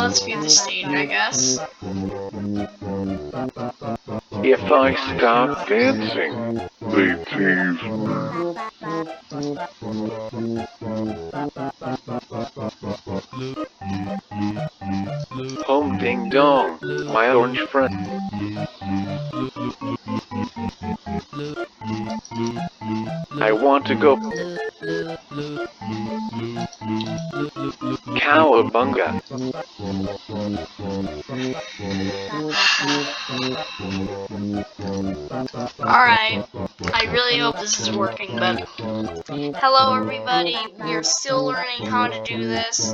let's view the stage, I guess. If I start dancing, they tease me. Home ding dong, my orange friend. I want to go. Cowabunga. Alright, I really hope this is working, but hello everybody, we are still learning how to do this.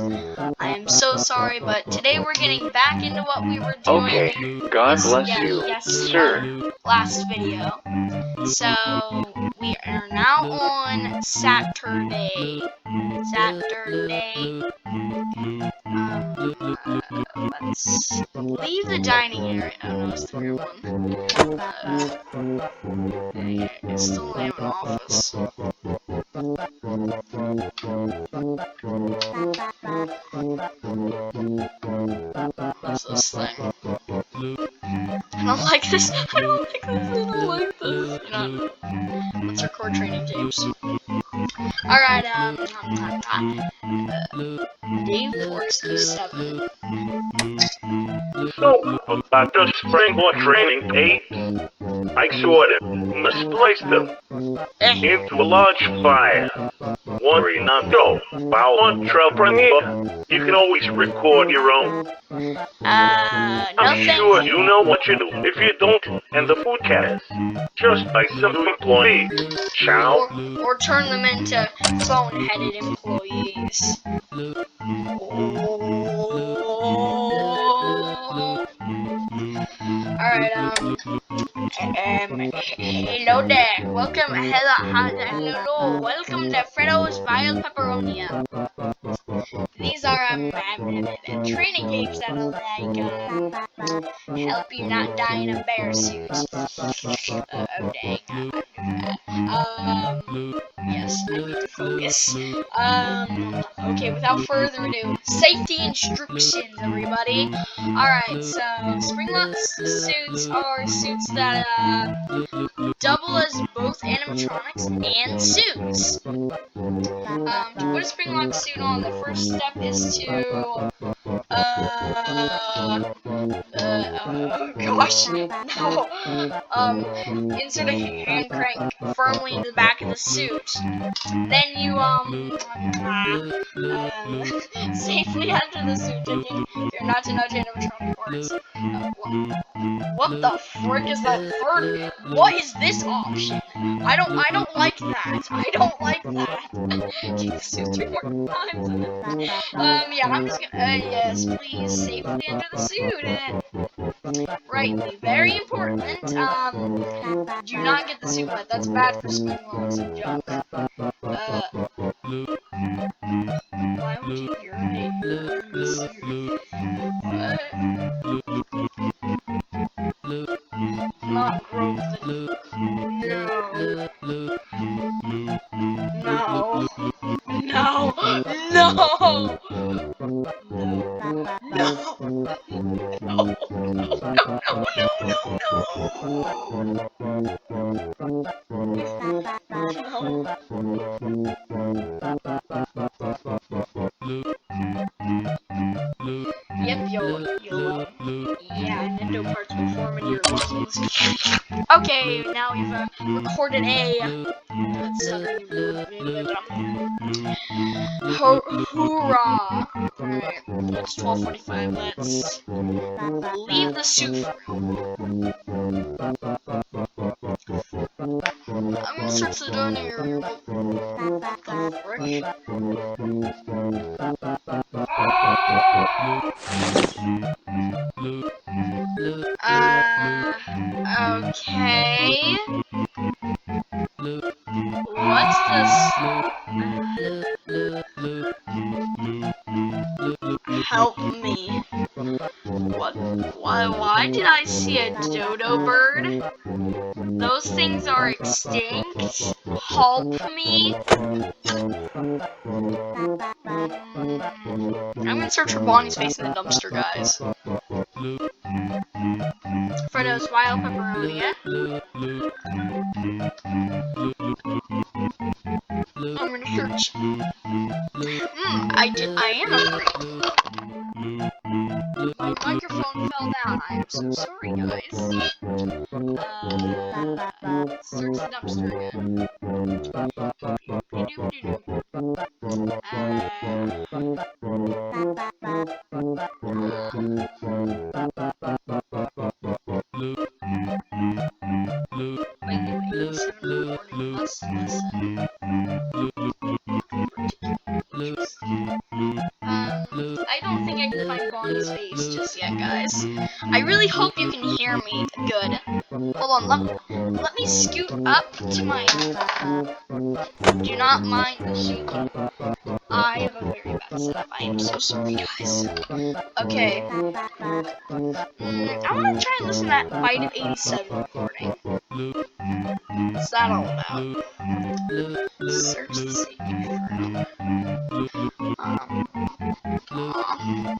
I am so sorry, but today we're getting back into what we were doing. Okay, God bless you, sir. Last video. So, we are now on Saturday. Let's leave the dining area. Oh no, it's the real one. It's still only have an office. What's this thing? I don't like this. I don't like this. I don't like this. You know, let's record training tapes. Alright, Dave 467. So, about the springboard training tapes, I sort of misplaced them into a large file. Worry not though, while entrepreneur, you can always record your own. I'm sure you know what you do. If you don't, and the food cares, just by some employee. Ciao. Or turn them into phone-headed employees. Alright, hello there. Welcome to Freddo's Vile Pepperonia. These are training tapes that'll help you not die in a bear suit. Oh dang. Yes, I need to focus. Okay, without further ado, safety instructions, everybody. Alright, so Springlock suits are suits that double as both animatronics and suits. To put a Springlock suit on, the first step is to insert a hand crank firmly in the back of the suit. Then you safely enter the suit, checking you're not to touch animatronic parts. What the frick is that third? What is this option? I don't like that. I don't like that. Check the suit 3 more times. Yeah, I'm just gonna yes, please safely enter the suit. Rightly, very important. Do not get the suit wet. That's bad for spinning locks and junk. Why would you urinate in the suit? What? Not growth. No. No. No. No. Yep, yeah, Nintendo parts will form in your lungs. Okay, now we've recorded a hoorah! Alright, it's 12:45. Let's leave the suit for. I'm gonna search the door near your. What the frick? Okay. What's this? Help me. What? Why did I see a dodo bird? Those things are extinct. Help me. I'm gonna search for Bonnie's face in the dumpster, guys. Freddo's wild pepperoni, yeah? I'm gonna search. I am a creep. My microphone fell down. I am so sorry, guys. Search the dumpster again. Wait, 740 plus listen. I don't think I can find Bonnie's face just yet, guys. I really hope you can hear me good. Hold on, let me scoot up to my... Do not mind the shaking. I have a very bad setup. I am so sorry, guys. Okay. I want to try and listen to that Bite of 87 recording. What's that all about? Search the safe room.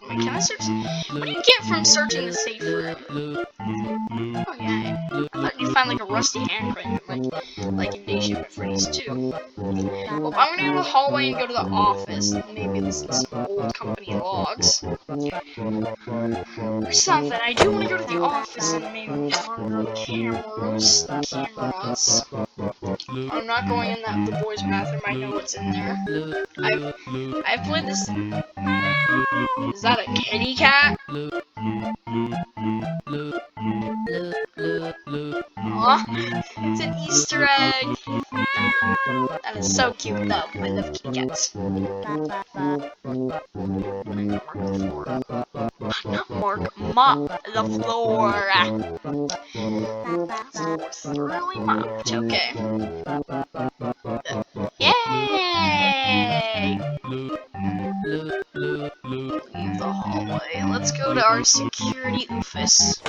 Wait, can I search? What do you get from searching the safe room? Oh yeah, I thought you'd find like a rusty handprint, like in DSaF at Freddy's 2. Well, I'm gonna go to the hallway and go to the office, and maybe listen to some old company logs. Or something. I do want to go to the office and maybe monitor the cameras. I'm not going in the boys' bathroom. I know what's in there. I've played this. Is that a kitty cat? Aw, it's an Easter egg. That is so cute though. I love kitty cats. Mop the floor. Thoroughly mopped. Okay. Yay! Leave the hallway. Let's go to our security office.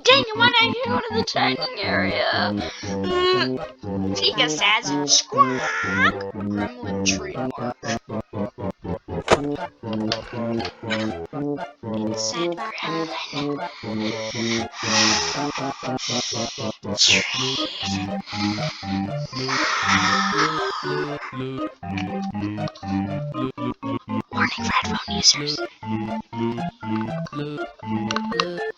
Dang it, why did I go to the dining area? Tika says, squawk! Gremlin trademark. It said gremlin. Warning for headphone users.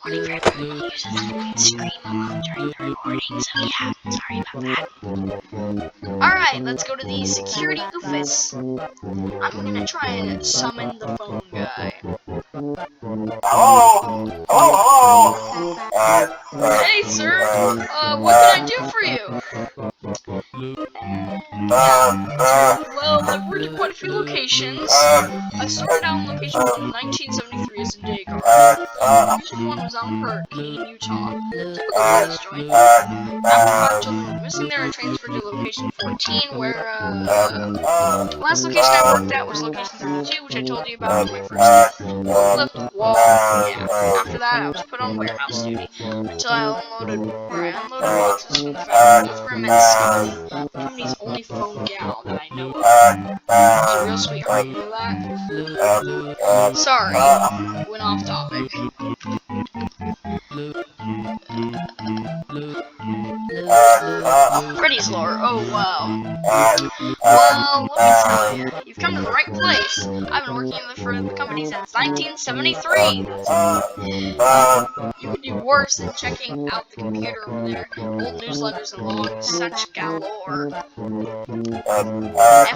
Warning for headphone users that can scream a lot during the recording, so yeah, sorry about that. Alright, let's go to the security office. I'm gonna try and summon the phone guy. Hello? Hey, sir! What can I do for you? Well, I've worked at quite a few locations. I started out in location 1 in 1973 as a day guard. Location 1 was on Hurricane, Utah. Typical police joint. After 5 children went missing there, I transferred to location 14, where, last location I worked at was location 32, which I told you about in my first forklift wall. Yeah. After that, I was put on warehouse duty until I unloaded boxes from the factory. Those were immense company. The company's only phone gal that I know of. She's a real sweetheart, you know that? Sorry, went off topic. Freddy's lore, oh wow. Well, let me tell you, you've come to the right place. I've been working for the company since 1973. You could do worse than checking out the computer over there. Old newsletters and logs, such galore.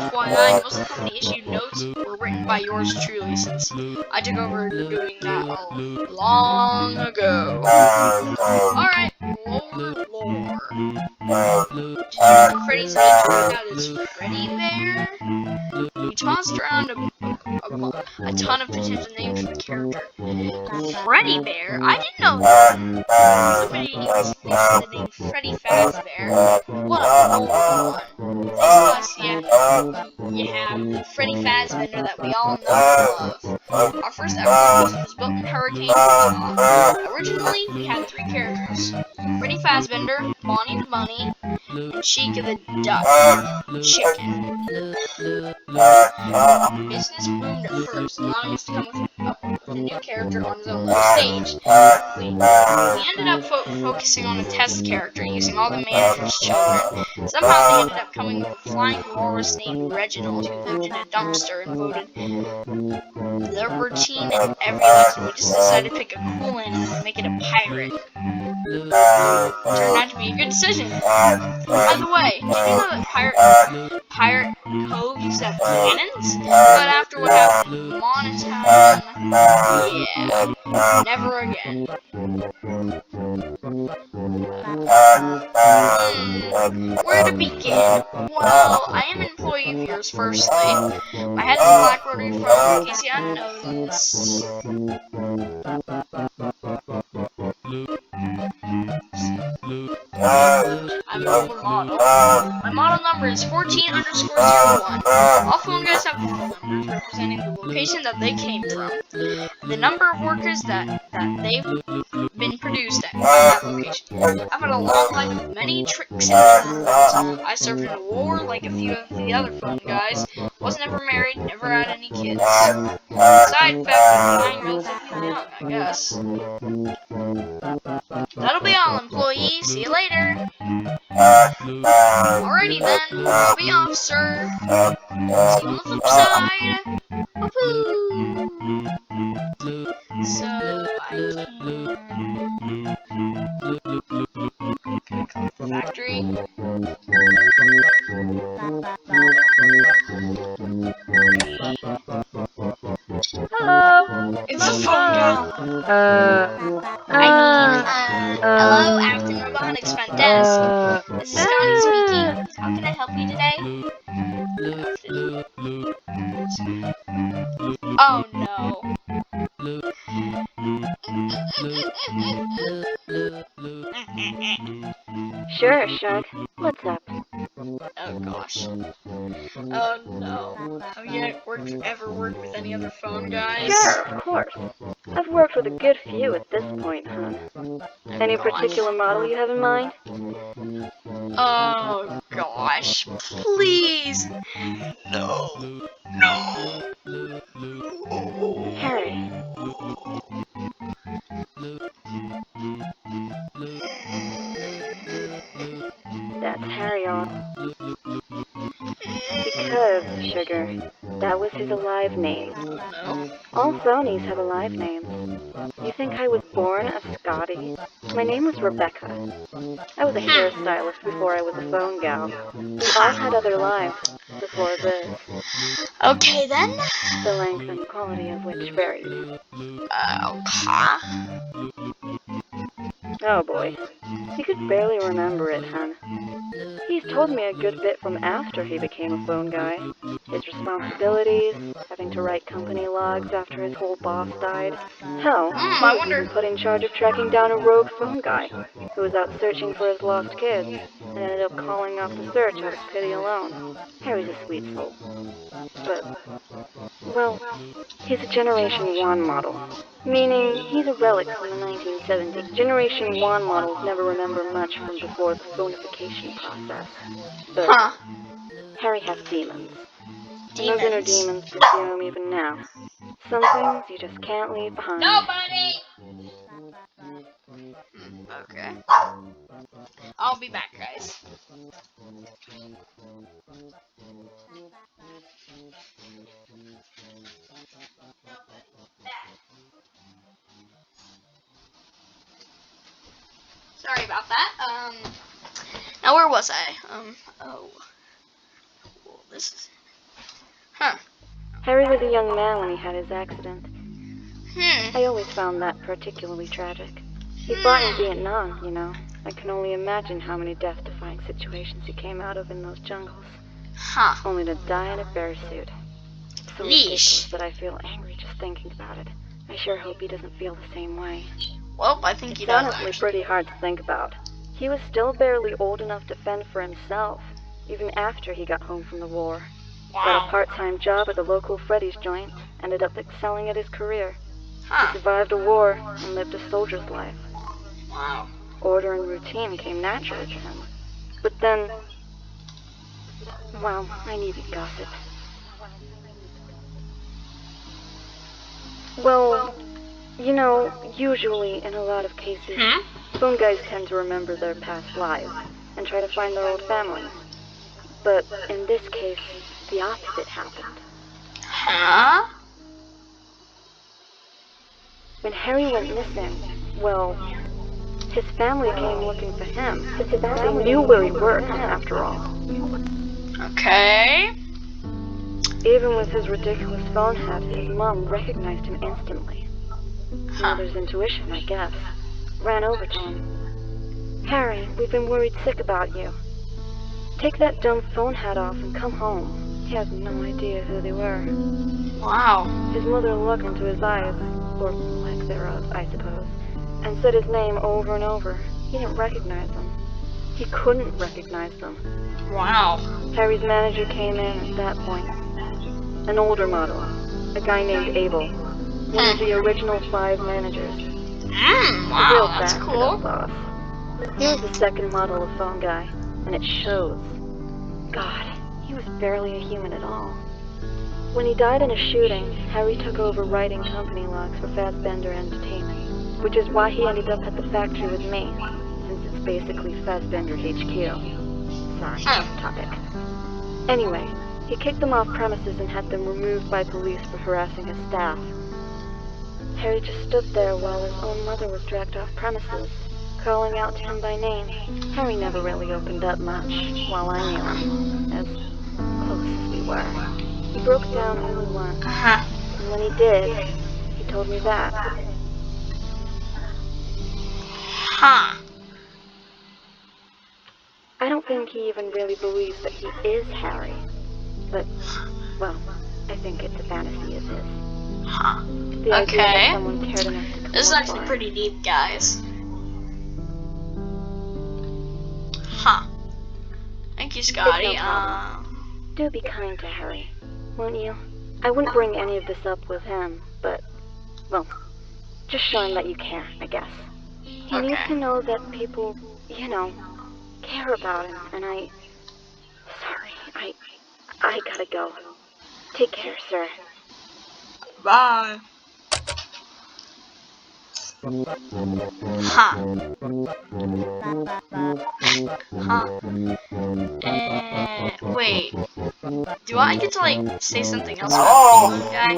FYI, most of the company issued notes were written by yours truly, since I took over doing that long ago. Alright, lore. Did you know Freddy's name turned out as Freddy Bear? You we tossed around a ton of potential names for the character. Freddy Bear? I didn't know that. Somebody was the name Freddy Fazbear. What a bold one. Thanks, boss. You have Freddy Fazbender that we all know and love. Our first ever location was built in Hurricane, Utah. Originally, we had 3 characters. Freddy Fazbender, Bonnie the Bunny, and Chica the Duck Chicken. Business boomed at first, allowing us to come up with a new character on his own little stage. We ended up focusing on a test character, using all the manager's children. Somehow they ended up coming with a flying walrus named Reginald, who lived in a dumpster and voted the routine in every lesson. We just decided to pick a cool animal and make it a pirate. Turned out to be a good decision. By the way, did you know that Pirate Cove used to have cannons? But after what happened in Monatown, yeah, never again. Where to begin? Well, I am an employee of yours, firstly. My head is a black rotary phone, in case you hadn't noticed. I'm an old model. My model number is 14_01. All phone guys have phone numbers representing the location that they came from, and the number of workers that they've been produced at by that location. I've had a long life with many tricks and turns. I served in a war like a few of the other phone guys. Was never married, never had any kids. Side effect of dying relatively young, I guess. That'll be all, employees. See you later. Alrighty then, I'll be off, sir. See you on the flip side. Whoopoo! So I can come to the factory. Hello. It's a phone gal. Hello, Acton Robotics front desk. This is Scotty speaking. How can I help you today? Oh no. Sure, Shug. What's up? Oh gosh. Oh no. Have you ever worked with any other phone guys? Sure, of course. I've worked with a good few at this point, hon. Any particular model you have in mind? Oh gosh. Please. No. No. Harry. That's Harry on. Because, Sugar, that was his alive name. No. All phonies have alive names. You think I was born a Scotty? My name was Rebecca. I was a hairstylist before I was a phone gal. We all had other lives before this, Okay then. the length and quality of which varied. Okay. Oh boy, you could barely remember it, hun. He's told me a good bit from after he became a phone guy. His responsibilities, having to write company logs after his whole boss died. Hell, he I was wonder. even put in charge of tracking down a rogue phone guy who was out searching for his lost kids and ended up calling off the search out of pity alone. Harry's a sweet soul. But, well, he's a Generation 1 model. Meaning, he's a relic from the 1970s. Generation 1 models never remember much from before the phonification process. But Harry has demons. And those inner demons pursue him even now. Some things you just can't leave behind. Nobody. Okay. I'll be back, guys. Sorry about that. Now where was I? Oh. Well, this is... Harry was a young man when he had his accident. Hmm. I always found that particularly tragic. He fought in Vietnam, you know. I can only imagine how many death-defying situations he came out of in those jungles. Huh. Only to die in a bear suit. so Yeesh. ridiculous that I feel angry just thinking about it. I sure hope he doesn't feel the same way. Well, I think he It's does, honestly actually. pretty hard to think about. He was still barely old enough to fend for himself, even after he got home from the war. Got a Wow. part-time job at the local Freddy's joint, ended up excelling at his career. He Huh. survived a war and lived a soldier's life. Wow. Order and routine came naturally to him. But then... Well, I needn't gossip. Well, you know, usually in a lot of cases, phone guys tend to remember their past lives and try to find their old families. But in this case, the opposite happened. Huh? When Harry went missing, well, his family came looking for him. They knew where he worked, after all. Okay. Even with his ridiculous phone hat, his mom recognized him instantly. Mother's intuition, I guess. Ran over to him. Harry, we've been worried sick about you. Take that dumb phone hat off and come home. He had no idea who they were. Wow. His mother looked into his eyes, or lack thereof, I suppose, and said his name over and over. He didn't recognize them. He couldn't recognize them. Wow. Harry's manager came in at that point. An older model, a guy named Abel. One of the original 5 managers. A real Wow, that's bastard cool. of a boss. He was the second model of phone guy, and it shows. God, he was barely a human at all. When he died in a shooting, Harry took over writing company logs for Fassbender Entertainment, which is why he ended up at the factory with me, since it's basically Fassbender HQ. Sorry, off topic. Anyway, he kicked them off premises and had them removed by police for harassing his staff. Harry just stood there while his own mother was dragged off premises, calling out to him by name. Harry never really opened up much, while I knew him, as close as we were. He broke down only once, and when he did, he told me that. Huh. I don't think he even really believes that he is Harry, but, well, I think it's a fantasy of his. Huh. The idea that Okay. someone cared enough to come This is look actually for him. pretty deep, guys. Huh. Thank you, Scotty. It's no problem. Do be kind to Harry, won't you? I wouldn't bring any of this up with him, but, well, just show him that you care, I guess. He needs to know that people, you know, care about him, and sorry, I gotta go. Take care, sir. Bye. Huh. Huh. Wait. Do I get to, like, say something else about the guy?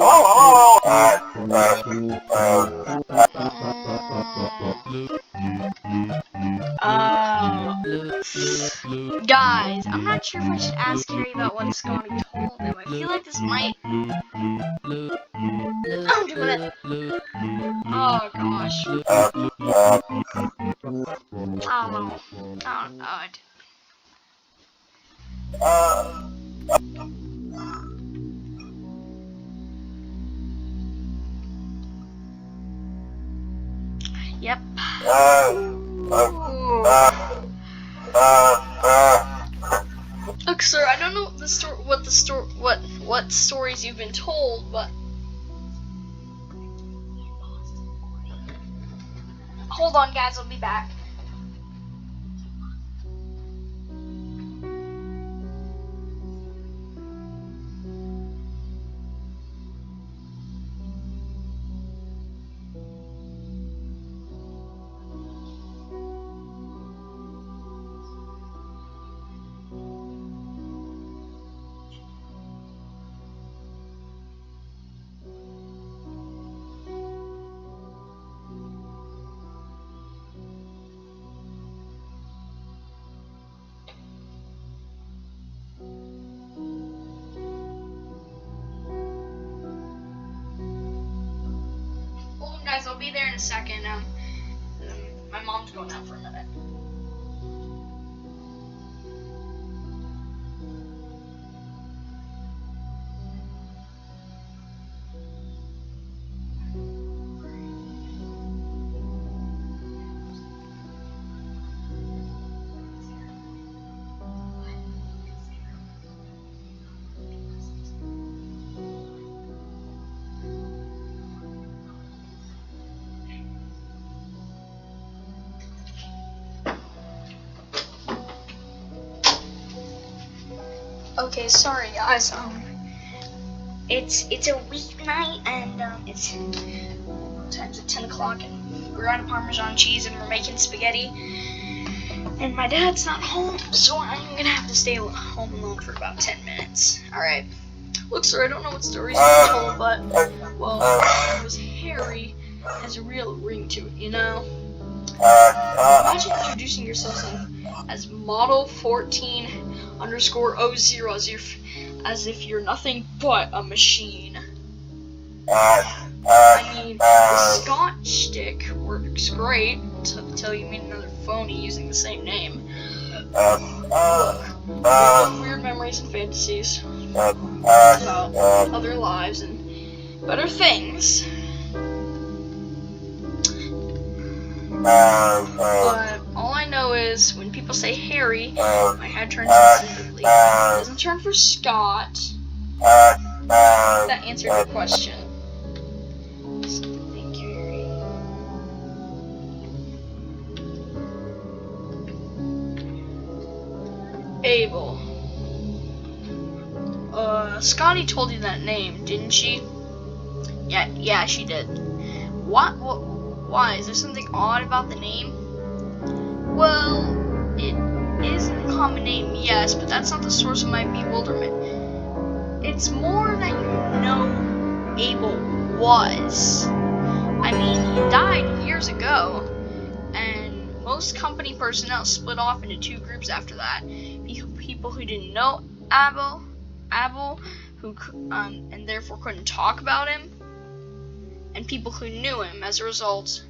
Guys, I'm not sure if I should ask Harry about what Scotty told him. I feel like this might... I'm doing it. Oh, gosh. I don't know. I don't know. Yep. Look, sir, I don't know what stories you've been told, but hold on, guys, I'll be back. Hold on, guys, I'll be there in a second. My mom's going out for a minute. Okay, sorry guys. It's a weeknight and it's time's at 10 o'clock and we're out of Parmesan cheese and we're making spaghetti. And my dad's not home, so I'm gonna have to stay home alone for about 10 minutes. Alright. Look, sir, I don't know what stories you told, but, well, it was Harry has a real ring to it, you know? Imagine introducing yourself as Model 14_00 as if you're nothing but a machine. I mean, the Scotch stick works great until you meet another phony using the same name. Look, we have weird memories and fantasies about other lives and better things. But all I know is when people say Harry, my head turns instinctively. It doesn't turn for Scott. That answered your question. Thank you, Harry. Abel. Scotty told you that name, didn't she? Yeah, she did. What? Why? Is there something odd about the name? Well, it is a common name, yes, but that's not the source of my bewilderment. It's more that you know who Abel was. I mean, he died years ago, and most company personnel split off into two groups after that. People who didn't know Abel, who and therefore couldn't talk about him, and people who knew him as a result,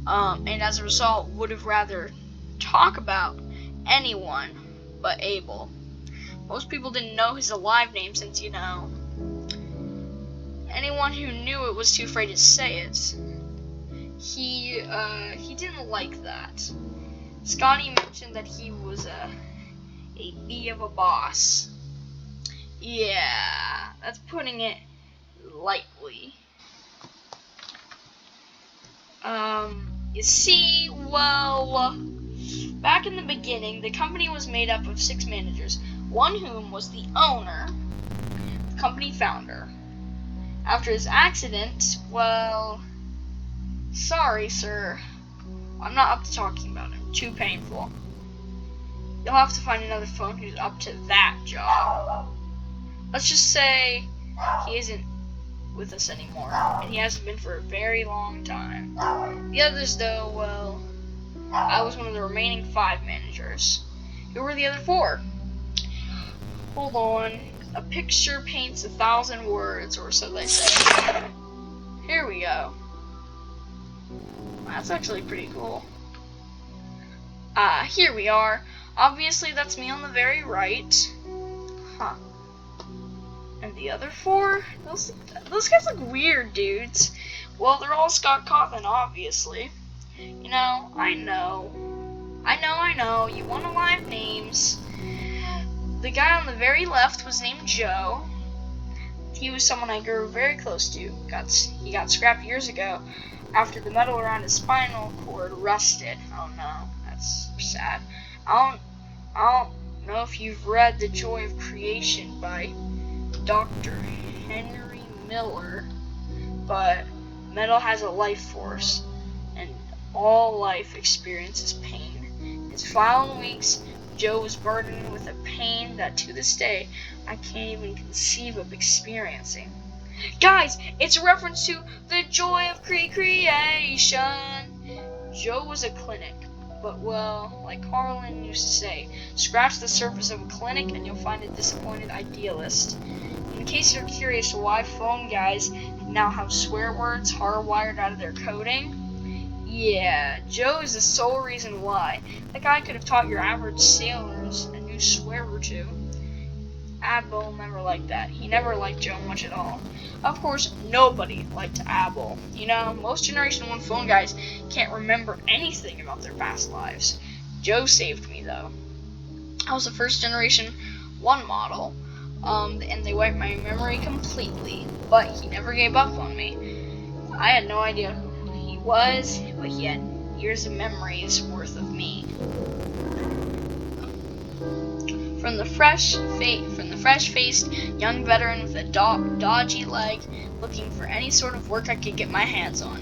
would have rather talk about anyone but Abel. Most people didn't know his alive name since, you know, anyone who knew it was too afraid to say it. He didn't like that. Scotty mentioned that he was a bee of a boss. Yeah, that's putting it lightly. You see, well, back in the beginning, the company was made up of 6 managers, one whom was the owner, the company founder. After his accident, well, sorry, sir, I'm not up to talking about it. Too painful. You'll have to find another phone who's up to that job. Let's just say he isn't with us anymore, and he hasn't been for a very long time. The others, though, well, I was one of the remaining 5 managers. Who were the other 4? Hold on. A picture paints 1,000 words, or so they say. Here we go. That's actually pretty cool. Here we are. Obviously, that's me on the very right. Huh. And the other 4? Those guys look weird, dudes. Well, they're all Scott Cawthon, obviously. You know, I know. You want alive names. The guy on the very left was named Joe. He was someone I grew very close to. He got scrapped years ago after the metal around his spinal cord rusted. Oh no, that's sad. I don't know if you've read The Joy of Creation by Dr. Henry Miller, but metal has a life force, and all life experiences pain. In his final weeks, Joe was burdened with a pain that to this day I can't even conceive of experiencing. Guys, it's a reference to The Joy of Creation. Joe was a clinic, but well, like Carlin used to say, scratch the surface of a clinic and you'll find a disappointed idealist. In case you're curious why phone guys now have swear words hardwired out of their coding, yeah, Joe is the sole reason why. That guy could have taught your average sailors a new swear or two. Abel never liked that. He never liked Joe much at all. Of course, nobody liked Abel. You know, most Generation 1 phone guys can't remember anything about their past lives. Joe saved me, though. I was a first Generation 1 model, and they wiped my memory completely, but he never gave up on me. I had no idea who he was, but he had years of memories worth of me. From the fresh-faced young veteran with a dodgy leg, looking for any sort of work I could get my hands on,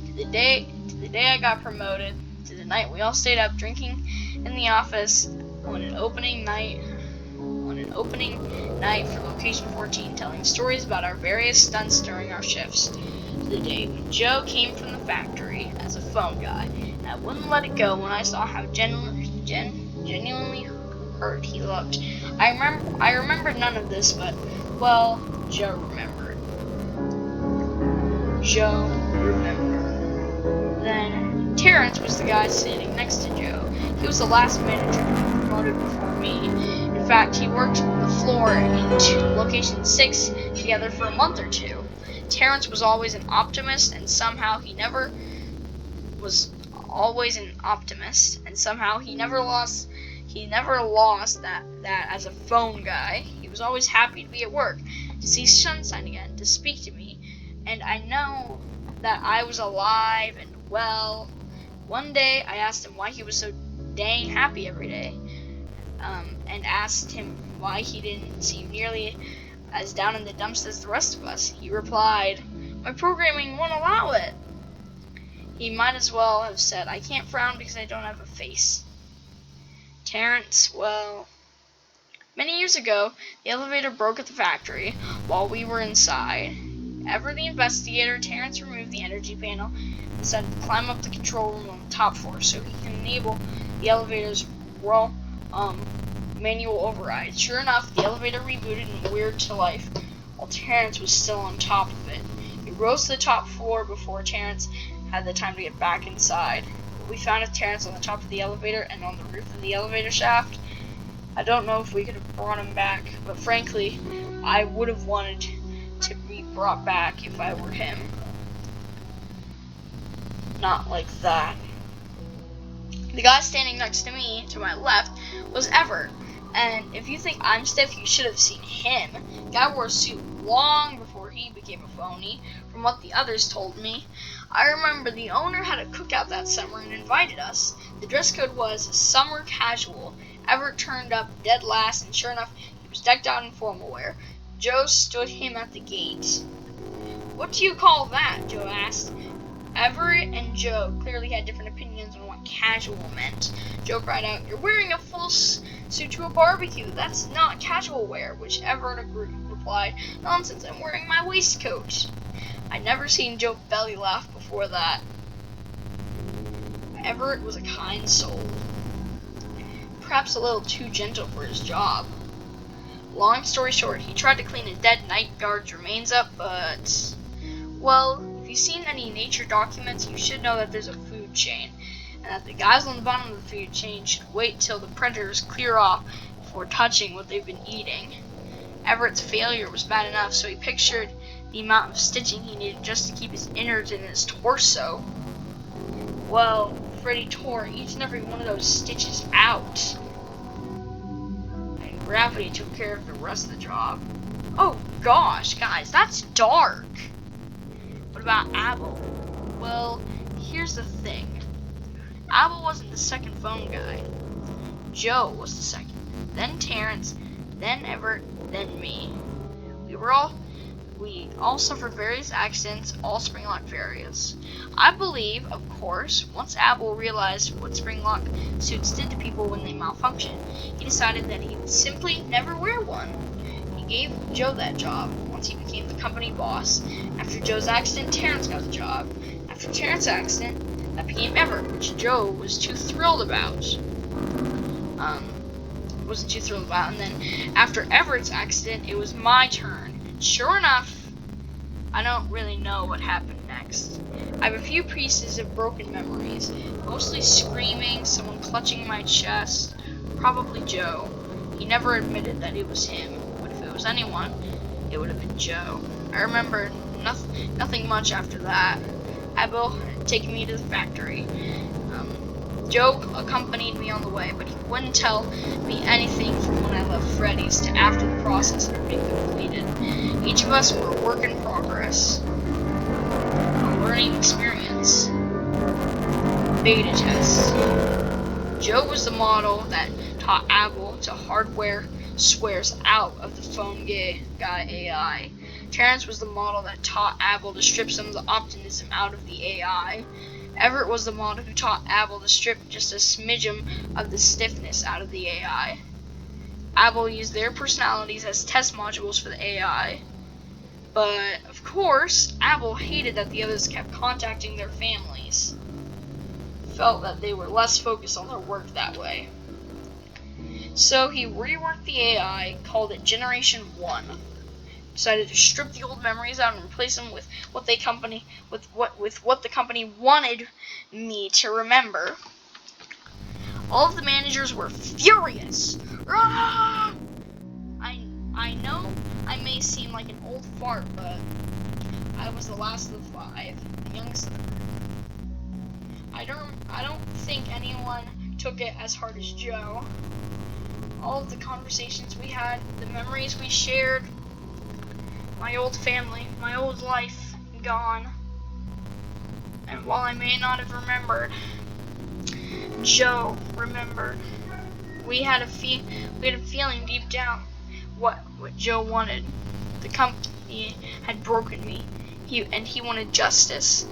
to the day I got promoted, to the night we all stayed up drinking in the office on an opening night for Location 14, telling stories about our various stunts during our shifts, to the day when Joe came from the factory as a phone guy, and I wouldn't let it go when I saw how genuinely hurt he looked. I remembered none of this, but, well, Joe remembered. Then, Terrence was the guy sitting next to Joe. He was the last manager to be promoted before me. In fact, he worked the floor in Location 6 together for a month or two. Terrence was always an optimist, and somehow he never lost that as a phone guy. He was always happy to be at work, to see sunshine again, to speak to me, and I know that I was alive and well. One day I asked him why he was so dang happy every day, and asked him why he didn't seem nearly as down in the dumps as the rest of us. He replied, "My programming won't allow it." He might as well have said, "I can't frown because I don't have a face." Terrence, well, many years ago, the elevator broke at the factory while we were inside. Ever the investigator, Terrence removed the energy panel and decided to climb up the control room on the top floor so he can enable the elevator's manual override. Sure enough, the elevator rebooted and weird to life while Terrence was still on top of it. He rose to the top floor before Terrence had the time to get back inside. We found Terrence on the top of the elevator and on the roof of the elevator shaft. I don't know if we could have brought him back, but frankly, I would have wanted to be brought back if I were him. Not like that. The guy standing next to me, to my left, was Everett. And if you think I'm stiff, you should have seen him. The guy wore a suit long before he became a phony, from what the others told me. I remember the owner had a cookout that summer and invited us. The dress code was summer casual. Everett turned up dead last, and sure enough, he was decked out in formal wear. Joe stood him at the gate. "What do you call that?" Joe asked. Everett and Joe clearly had different opinions on what casual meant. Joe cried out, "You're wearing a full suit to a barbecue. That's not casual wear," which Everett replied, "Nonsense, I'm wearing my waistcoat." I'd never seen Joe belly laugh before that. Everett was a kind soul. Perhaps a little too gentle for his job. Long story short, he tried to clean a dead night guard's remains up, but, well, if you've seen any nature documents, you should know that there's a food chain, and that the guys on the bottom of the food chain should wait till the predators clear off before touching what they've been eating. Everett's failure was bad enough, so he pictured the amount of stitching he needed just to keep his innards in his torso. Well, Freddy tore each and every one of those stitches out, and gravity took care of the rest of the job. Oh gosh, guys, that's dark. What about Abel? Well, here's the thing. Abel wasn't the second phone guy. Joe was the second. Then Terrence, then Everett, then me. We all suffered various accidents, all Springlock various. I believe, of course, once Abel realized what Springlock suits did to people when they malfunction, he decided that he would simply never wear one. He gave Joe that job once he became the company boss. After Joe's accident, Terrence got the job. After Terrence's accident, that became Everett, which Joe was too thrilled about. And then after Everett's accident, it was my turn. Sure enough, I don't really know what happened next. I have a few pieces of broken memories, mostly screaming, someone clutching my chest, probably Joe. He never admitted that it was him, but if it was anyone, it would have been Joe. I remember nothing much after that. Abel had taken me to the factory. Joe accompanied me on the way, but he wouldn't tell me anything from when I left Freddy's to after the process had been completed. Each of us were a work in progress. A learning experience. Beta test. Joe was the model that taught Abel to hardware swears out of the phone guy AI. Terrence was the model that taught Abel to strip some of the optimism out of the AI. Everett was the model who taught Abel to strip just a smidgen of the stiffness out of the AI. Abel used their personalities as test modules for the AI. But, of course, Abel hated that the others kept contacting their families. Felt that they were less focused on their work that way. So he reworked the AI, called it Generation 1. Decided to strip the old memories out and replace them with what the company wanted me to remember. All of the managers were furious. Rah! I know I may seem like an old fart, but I was the last of the 5, the youngest of the group. I don't think anyone took it as hard as Joe. All of the conversations we had, the memories we shared, my old family, my old life, gone. And while I may not have remembered, Joe remembered. We had a feeling deep down what Joe wanted. The company had broken me. He wanted justice.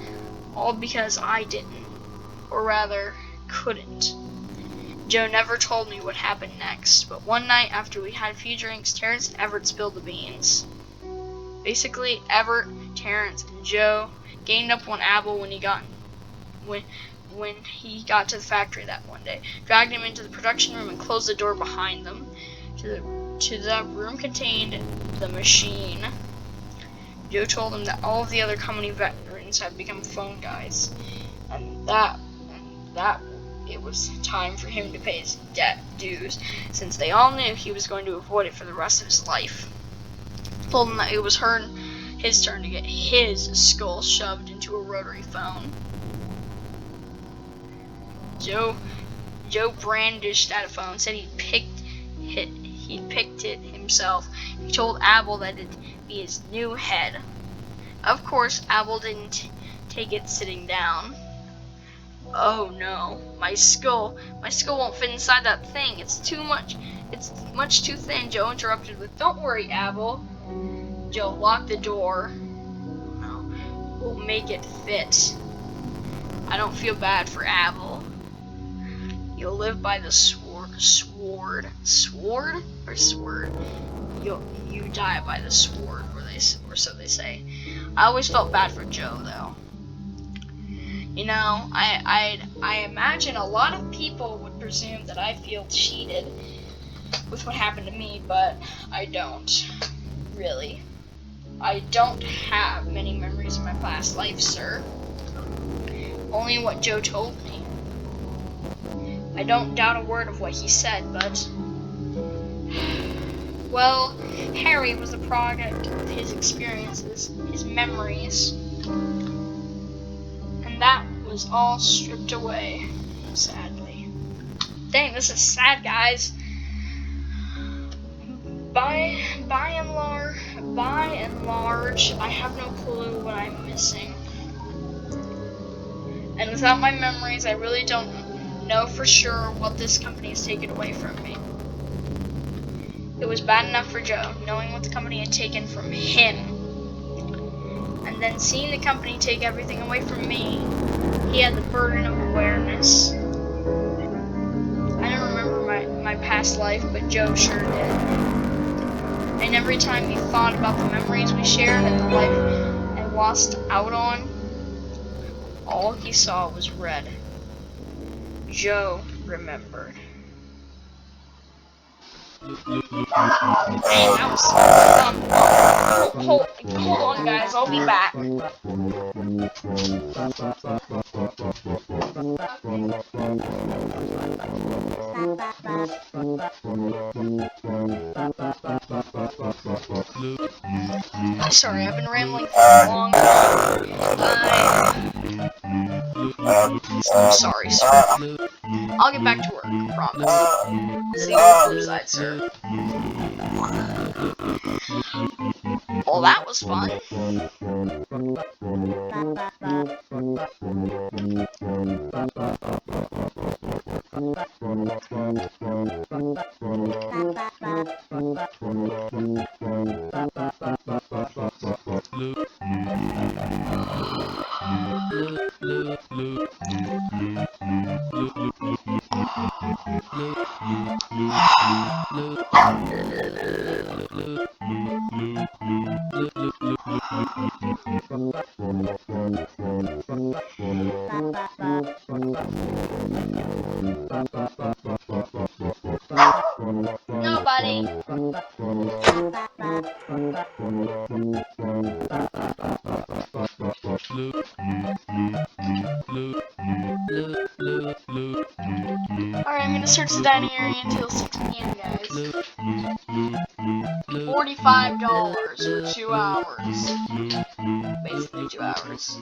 All because I didn't. Or rather, couldn't. Joe never told me what happened next, but one night after we had a few drinks, Terrence and Everett spilled the beans. Basically, Everett, Terrence, and Joe ganged up on Abel when he got to the factory that one day, dragged him into the production room and closed the door behind them. To the room contained the machine. Joe told him that all of the other company veterans had become phone guys, and that it was time for him to pay his dues, since they all knew he was going to avoid it for the rest of his life. Told him that it was his turn to get his skull shoved into a rotary phone. Joe brandished at a phone, said he'd picked it himself. He told Abel that it'd be his new head. Of course, Abel didn't take it sitting down. Oh no, my skull won't fit inside that thing. It's much too thin. Joe interrupted with, "Don't worry, Abel." Joe locked the door. No, we'll make it fit. I don't feel bad for Abel. You'll live by the sword. You die by the sword, or so they say. I always felt bad for Joe, though. You know, I imagine a lot of people would presume that I feel cheated with what happened to me, but I don't, really. I don't have many memories of my past life, sir. Only what Joe told me. I don't doubt a word of what he said, but... well, Harry was a product of his experiences, his memories. And that was all stripped away, sadly. Dang, this is sad, guys. By and large, I have no clue what I'm missing. And without my memories, I really don't know for sure what this company has taken away from me. It was bad enough for Joe, knowing what the company had taken from him. And then seeing the company take everything away from me, he had the burden of awareness. I don't remember my past life, but Joe sure did. And every time he thought about the memories we shared and the life I lost out on, all he saw was red. Joe remembered. Dang, that was hold on, guys, I'll be back. Sorry, I've been rambling for a long time. I'm sorry, sir. I'll get back to work, promise. See you on the flip side, sir. Well, that was fun. Nobody. Alright, I'm gonna search the dining area until 6 p.m. guys. $45 for 2 hours. Basically 2 hours.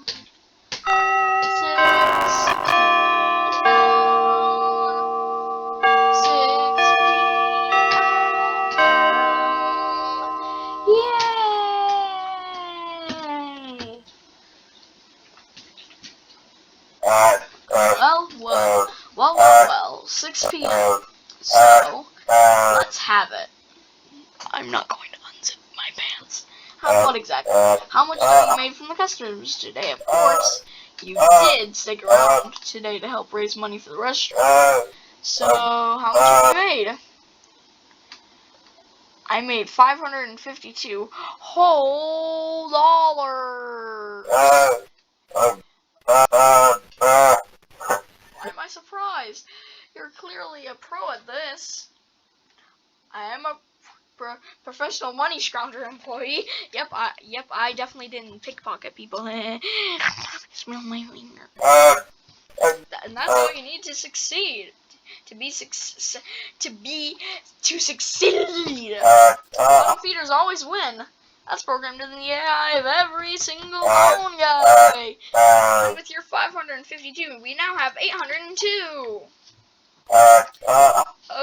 6 Well, 6 p.m. So, let's have it. I'm not going to unzip my pants. What exactly? How much money you made from the customers today? Of course, you did stick around today to help raise money for the restaurant. So, how much have you made? I made 552 whole dollars. Why am I surprised? You're clearly a pro at this. I am a professional money scrounger employee. Yep, I definitely didn't pickpocket people. Smell my finger. And that's all you need to succeed. To succeed. Bottom feeders always win. That's programmed in the AI of every single phone guy. And with your 552, we now have 802.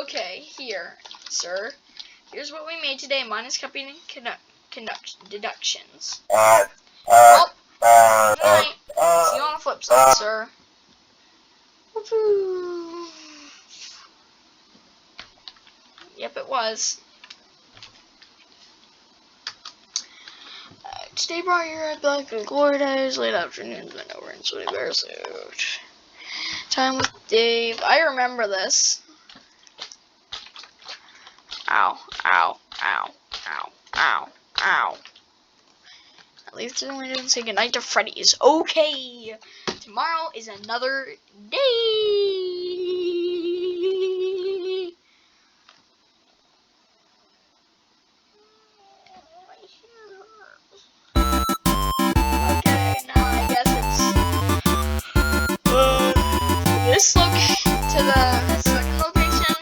Okay, here, sir. Here's what we made today, minus copying and deductions. Well, good night. See you on the flip side, sir. Woohoo. Yep, it was. Today brought you right back in glory days, late afternoons, went over in sweaty bear suit. Time with Dave. I remember this. Ow, ow, ow, ow, ow, ow. At least it only didn't say goodnight to Freddy's. Okay, tomorrow is another day. Okay, now I guess it's this to the second location.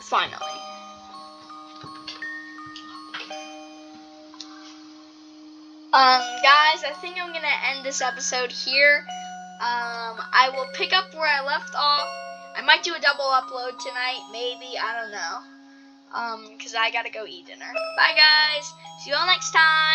Finally. Guys, I think I'm gonna end this episode here. I will pick up where I left off. I might do a double upload tonight, maybe, I don't know. Cause I gotta go eat dinner. Bye guys, see you all next time.